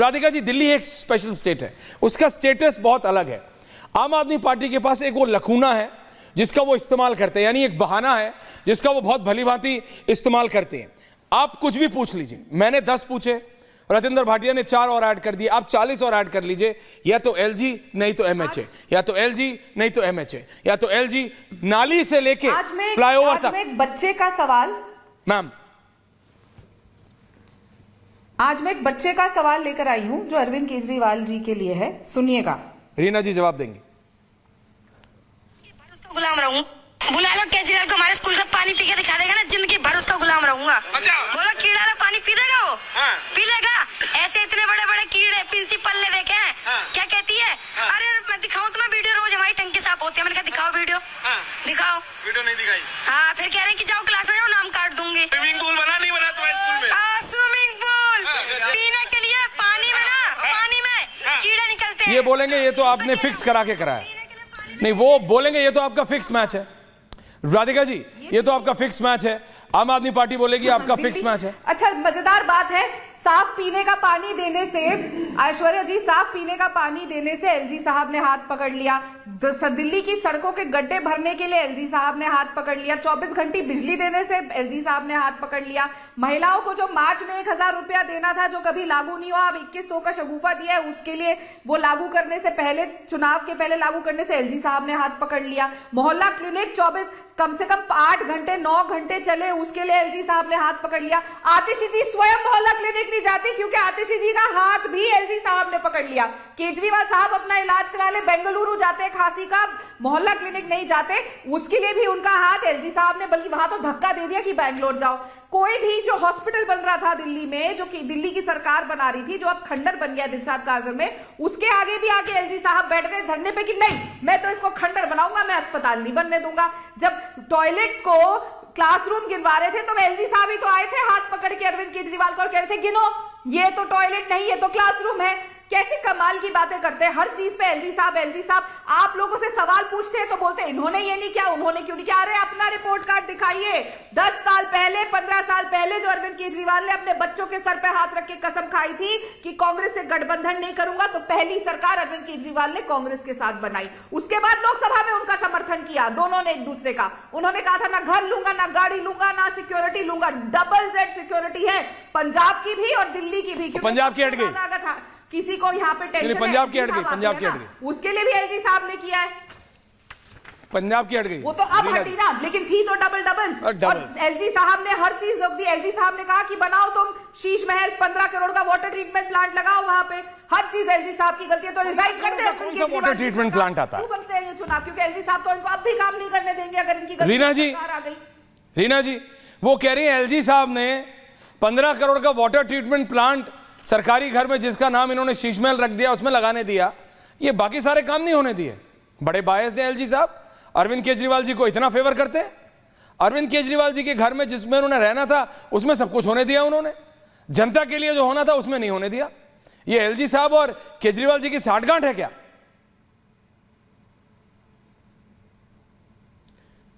राधिका जी, दिल्ली एक special state है, उसका स्टेटस बहुत अलग है। आम आदमी पार्टी के पास एक वो लकूना है जिसका वो इस्तेमाल करते हैं, यानी एक बहाना है जिसका वो बहुत भली भांति इस्तेमाल करते हैं। आप कुछ भी पूछ लीजिए, मैंने 10 पूछे, राजेंद्र भाटिया ने 4 और ऐड कर दिए, आप 40 और ऐड कर लीजिए, या तो एलजी नहीं तो एमएचए, या तो एलजी नहीं तो एमएचए, या तो एलजी नाली से लेके फ्लाईओवर तक। एक बच्चे का सवाल मैम, आज मैं एक बच्चे का सवाल लेकर आई हूं जो अरविंद केजरीवाल जी के लिए है, सुनिएगा। रीना जी जवाब देंगे। गुलाम रहूं, बुला लो केजरीवाल को, हमारे स्कूल का पानी पी के दिखा देगा ना, जिंदगी भर उसका गुलाम रहूंगा। अच्छा। बोलो कीड़ा वाला पानी पी देगा वो? हाँ। पी लेगा। ऐसे इतने बड़े बड़े कीड़े प्रिंसिपल ने देखे हैं। हाँ। क्या कहती है? हाँ। अरे मैं दिखाऊं तुम्हें वीडियो, रोज हमारी टंकी साफ होती है। मैंने कहा दिखाओ वीडियो। हाँ। दिखाओ वीडियो नहीं दिखाई। हाँ, फिर कह रहे हैं कि जाओ क्लास में जाओ, नाम काट दूंगी। स्विमिंग पूल बना नहीं बना तुम्हारे स्कूल में? स्विमिंग पूल हाँ। पीने के लिए पानी में ना, पानी में कीड़े निकलते हैं। ये बोलेंगे ये तो आपने फिक्स करा के कराया, नहीं वो बोलेंगे ये तो आपका फिक्स मैच है। राधिका जी, ये तो आपका फिक्स मैच है। आम आदमी पार्टी बोलेगी आपका फिक्स मैच है। अच्छा, मजेदार बात है, साफ पीने का पानी देने से, ऐश्वर्या जी, साफ पीने का पानी देने से एलजी साहब ने हाथ पकड़ लिया। दिल्ली की सड़कों के गड्ढे भरने के लिए एलजी साहब ने हाथ पकड़ लिया। 24 घंटी बिजली देने से एलजी साहब ने हाथ पकड़ लिया। महिलाओं को जो मार्च में 1000 रुपया देना था, जो कभी लागू नहीं हुआ, अब 2100 का शगुफा दिया है, उसके लिए वो लागू करने से पहले, चुनाव के पहले लागू करने से एलजी साहब ने हाथ पकड़ लिया। मोहल्ला क्लिनिक 24 कम से कम 8 घंटे 9 घंटे चले, उसके लिए एलजी साहब ने हाथ पकड़ लिया। आतिशी जी स्वयं मोहल्ला क्लिनिक नहीं जाती क्योंकि आतिशी जी का हाथ भी एलजी साहब ने पकड़ लिया। केजरीवाल साहब अपना इलाज कराने बेंगलुरु जाते, खांसी का, मोहल्ला क्लिनिक नहीं जाते, उसके लिए भी उनका हाथ एलजी साहब ने, बल्कि वहां तो धक्का दे दिया कि बैंगलोर जाओ। कोई भी जो हॉस्पिटल बन रहा था दिल्ली में, जो कि दिल्ली की सरकार बना रही थी, जो अब खंडर बन गया दिलशाद कारगर में, उसके आगे भी आके एलजी साहब बैठ गए धरने पे कि नहीं, मैं तो इसको खंडर बनाऊंगा, मैं अस्पताल नहीं बनने दूंगा। जब टॉयलेट्स को, क्लासरूम गिनवा रहे थे तो एलजी साहब ही तो आए थे हाथ पकड़ के अरविंद केजरीवाल को और कह रहे थे गिनो, ये तो टॉयलेट नहीं, ये तो क्लासरूम है। कैसी कमाल की बातें करते हैं हर चीज पे एलजी साहब, एलजी साहब। आप लोगों से सवाल पूछते हैं तो बोलते हैं इन्होंने ये नहीं किया, उन्होंने क्यों नहीं किया। अरे अपना रिपोर्ट कार्ड दिखाइए। 10 साल पहले, 15 साल पहले जो अरविंद केजरीवाल ने अपने बच्चों के सर पे हाथ रख के कसम खाई थी कि कांग्रेस से गठबंधन नहीं करूंगा, तो पहली सरकार अरविंद केजरीवाल ने कांग्रेस के साथ बनाई। उसके बाद लोकसभा में उनका समर्थन किया दोनों ने एक दूसरे का। उन्होंने कहा था ना घर लूंगा, ना गाड़ी लूंगा, ना सिक्योरिटी लूंगा। डबल जेड सिक्योरिटी है, पंजाब की भी और दिल्ली की भी। पंजाब की हट गई, किसी को यहाँ पे टेंशन, पंजाब की हट गई, पंजाब की हट गई, उसके लिए भी एलजी साहब ने किया है। पंजाब की हट गई, वो तो अब हटी ना, लेकिन थी तो डबल डबल। और एलजी साहब ने हर चीज रोक दी। एलजी साहब ने कहा कि बनाओ तुम शीश महल, 15 करोड़ का वाटर ट्रीटमेंट प्लांट लगाओ वहां पे। हर चीज एलजी साहब की गलती है, तो रिजाइन करते हैं। कौन सा वाटर ट्रीटमेंट प्लांट आता है? बनते हैं ये चुनाव, क्योंकि एलजी साहब तो इनको अब भी काम नहीं करने देंगे अगर इनकी गलती रीना जी, आ गई। रीना जी, वो कह रही है एलजी साहब ने 15 करोड़ का वाटर ट्रीटमेंट प्लांट सरकारी घर में, जिसका नाम इन्होंने शीशमहल रख दिया, उसमें लगाने दिया। ये बाकी सारे काम नहीं होने दिए। बड़े बायस हैं एलजी साहब, अरविंद केजरीवाल जी को इतना फेवर करते हैं। अरविंद केजरीवाल जी के घर में जिसमें उन्होंने रहना था उसमें सब कुछ होने दिया उन्होंने, जनता के लिए जो होना था उसमें नहीं होने दिया। ये एलजी साहब और केजरीवाल जी की साठगांठ है क्या?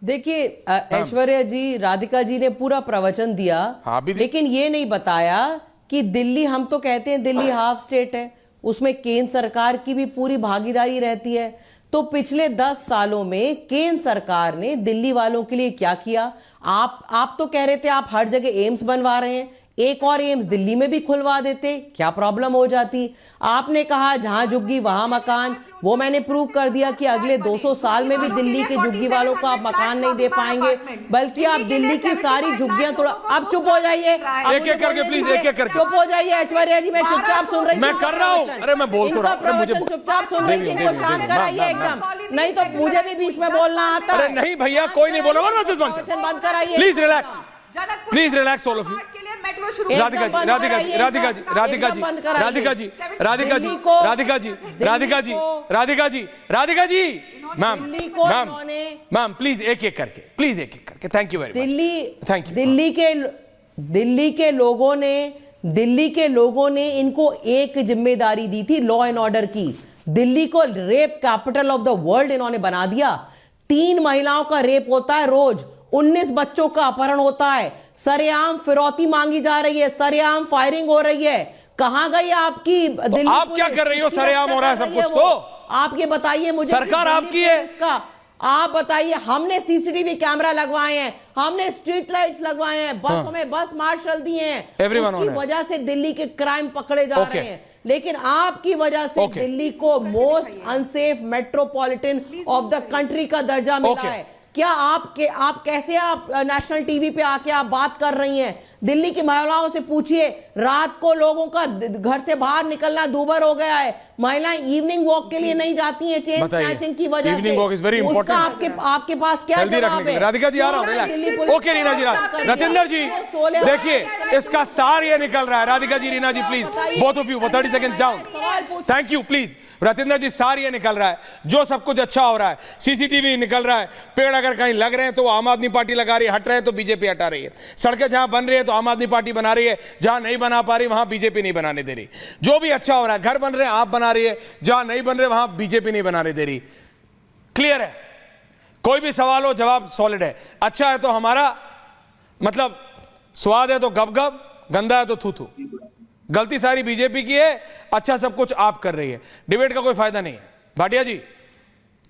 देखिए ऐश्वर्या जी, राधिका जी ने पूरा प्रवचन दिया, लेकिन ये नहीं बताया कि दिल्ली, हम तो कहते हैं दिल्ली हाफ स्टेट है, उसमें केंद्र सरकार की भी पूरी भागीदारी रहती है। तो पिछले 10 सालों में केंद्र सरकार ने दिल्ली वालों के लिए क्या किया? आप तो कह रहे थे आप हर जगह एम्स बनवा रहे हैं, एक और एम्स दिल्ली में भी खुलवा देते, क्या प्रॉब्लम हो जाती? आपने कहा जहां झुग्गी वहां मकान, वो मैंने प्रूव कर दिया कि अगले 200 साल में भी दिल्ली के झुग्गी वालों को आप मकान नहीं दे पाएंगे, बल्कि आप दिल्ली की सारी झुग्गियां तोड़ा। अब चुप हो जाइए, एक एक करके प्लीज, एक एक करके चुप हो जाइए। ऐश्वर्या जी, मैं चुपचाप सुन रही, मैं कर रहा हूं। अरे मैं बोल तो रहा हूं, मुझे चुपचाप सुन रही थी, इनको शांत कराइए एकदम, नहीं तो मुझे भी बीच में बोलना आता है। नहीं भैया, कोई नहीं बोला, बंद कराइए, please relax, please relax all of you. Radhika ji, Radhika ji, Radhika ji, Radhika ji, Radhika ji, Radhika ji, Radhika ji, Radhika ji, Radhika ji, Radhika ji, ma'am, ma'am, ma'am, please एक एक करके, प्लीज एक एक करके। Thank you very much, thank you. Delhi के लोगों ने इनको एक जिम्मेदारी दी थी, लॉ एंड ऑर्डर की। दिल्ली को rape capital of the world इन्होंने बना दिया। 3 महिलाओं का रेप होता है रोज, 19 बच्चों का अपहरण होता है, सरेआम फिरौती मांगी जा रही है, सरेआम फायरिंग हो रही है, कहाँ गई आपकी दिल्ली आप क्या पुलिस? कर रही हो? किसकी सरेआम रक्षा हो रहा है कर सब रही कुछ वो? तो। आप ये बताइए मुझे, सरकार कि दिल्ली आपकी है। पुलिस का आप बताइए, हमने सीसीटीवी कैमरा लगवाए हैं, हमने स्ट्रीट लाइट्स लगवाए हैं, बसों में बस मार्शल दिए हैं, Everyone उसकी on it. वजह से दिल्ली के क्राइम पकड़े जा Okay. रहे हैं। लेकिन आपकी वजह से Okay. दिल्ली को most unsafe metropolitan of the country का दर्जा मिला Okay. है। क्या आप कैसे आप नेशनल टीवी पे आके आप बात कर रही हैं? दिल्ली की महिलाओं से पूछिए, रात को लोगों का घर से बाहर निकलना दूभर हो गया है। महिलाएं इवनिंग वॉक के लिए नहीं जाती हैं चेन बताइए। स्नैचिंग की वजह Evening walk is very से। उसका important. आपके पास क्या हेल्दी जवाब रखने के है? लिए। राधिका जी आ रहा हूं, Delhi relax. Police okay Reena ji, Ratinder ji देखिए इसका सार ये निकल रहा है। Radhika ji, Reena ji please, both of you for 30 seconds down. Thank you please. Ratinder ji, सार ये निकल रहा है, जो सब कुछ अच्छा हो रहा है, सीसीटीवी निकल रहा है, पेड़ अगर कहीं लग रहे हैं तो आम आदमी पार्टी लगा रही है, हट रहे हैं तो बीजेपी हटा रही है, सड़कें जहां बन रही है तो आम आदमी पार्टी बना रही है, जहां नहीं बना पा रही वहां बीजेपी नहीं बनाने दे रही। जो भी अच्छा हो रहा है, घर बन रहे हैं आप बना रही है, जहां नहीं बन रहे वहां बीजेपी नहीं बनाने दे रही। क्लियर है? कोई भी सवाल हो जवाब सॉलिड है। अच्छा है तो हमारा मतलब स्वाद है तो गप गप, गंदा है तो थू थू। गलती सारी बीजेपी की है, अच्छा सब कुछ आप कर रही है। डिबेट का कोई फायदा नहीं है। भाटिया जी,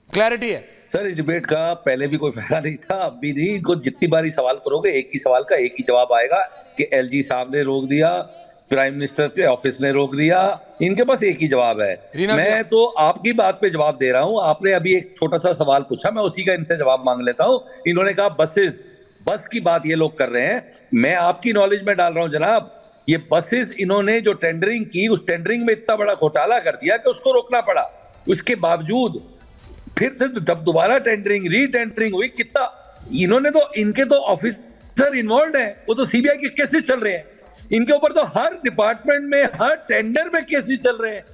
क्लैरिटी है? सर, इस डिबेट का पहले भी कोई फायदा नहीं था, अब भी नहीं। इनको जितनी बारी सवाल करोगे एक ही सवाल का एक ही जवाब आएगा कि एलजी साहब ने रोक दिया, प्राइम मिनिस्टर के ऑफिस ने रोक दिया। इनके पास एक ही जवाब है। मैं तो आपकी बात पे जवाब दे रहा हूं। आपने अभी एक छोटा सा सवाल पूछा, मैं उसी का इनसे जवाब मांग लेता हूं। इन्होंने कहा बस की बात ये लोग कर रहे हैं। मैं आपकी नॉलेज में डाल रहा हूं जनाब, ये बसेस इन्होंने जो टेंडरिंग की, उस टेंडरिंग में इतना बड़ा घोटाला कर दिया कि उसको रोकना पड़ा। उसके बावजूद फिर से जब दोबारा टेंडरिंग रीटेंडरिंग हुई, कितना इन्होंने तो, इनके तो ऑफिसर इन्वॉल्व हैं, वो तो सीबीआई के केसेस चल रहे हैं। इनके ऊपर तो हर डिपार्टमेंट में, हर टेंडर में केसेस चल रहे हैं।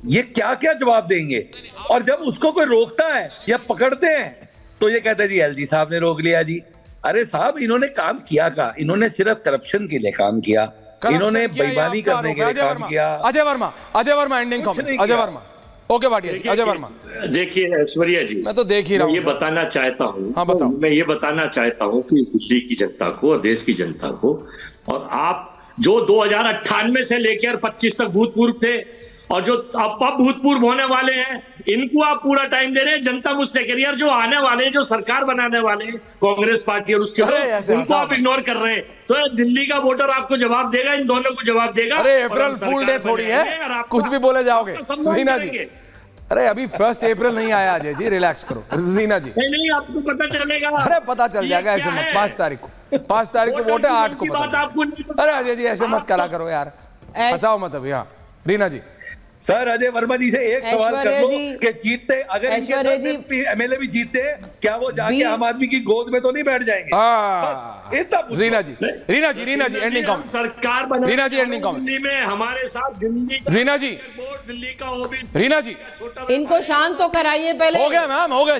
ये क्या क्या जवाब देंगे? और जब उसको कोई रोकता है या पकड़ते हैं तो ये कहते हैं जी एलजी साहब ने रोक लिया जी। अरे साहब, इन्होंने काम किया का? इन्होंने सिर्फ करप्शन के लिए काम किया, इन्होंने बेईमानी करने के लिए काम किया। Ajay Verma ending comments. Ajay Verma, okay Bhatia ji, Ajay Verma. देखिए ऐश्वर्या जी, मैं तो देख ही रहा हूं। ये बताना चाहता हूँ, हाँ बताओ। मैं ये बताना चाहता हूँ कि दिल्ली की जनता को और देश की जनता को, और आप जो 2098 से लेकर 25 तक भूतपूर्व थे और जो अब भूतपूर्व होने वाले हैं, इनको आप पूरा टाइम दे रहे हैं। जनता मुझसे कह रही है जो आने वाले हैं, जो सरकार बनाने वाले हैं कांग्रेस पार्टी और उसके उनको आप इग्नोर कर रहे हैं। तो दिल्ली का वोटर आपको जवाब देगा, इन दोनों को जवाब देगा। अरे अप्रैल फूल डे थोड़ी है, कुछ भी बोले जाओगे। रीना जी, अरे अभी 1 अप्रैल नहीं आया अजय जी, रिलैक्स करो। रीना जी, नहीं आपको पता चलेगा। अरे पता चल जाएगा, ऐसे मत। 5 तारीख को वोट है, 8 को पता। अरे अजय जी ऐसे मत करा करो यार, फंसाओ मत अभी। हाँ रीना जी। सर, अजय वर्मा जी से एक सवाल कर लो कि जीतते, अगर ऐश्वर्या जी एमएलए भी जीतते, क्या वो जाके आम आदमी की गोद में तो नहीं बैठ जाएंगे? रीना जी एंडिंग कमेंट। सरकार बना, रीना जी एंडिंग कमेंट। दिल्ली में हमारे साथ दिल्ली का रीना जी, दिल्ली का रीना जी, इनको शांत तो कराइए पहले। हो गया मैम, हो गया।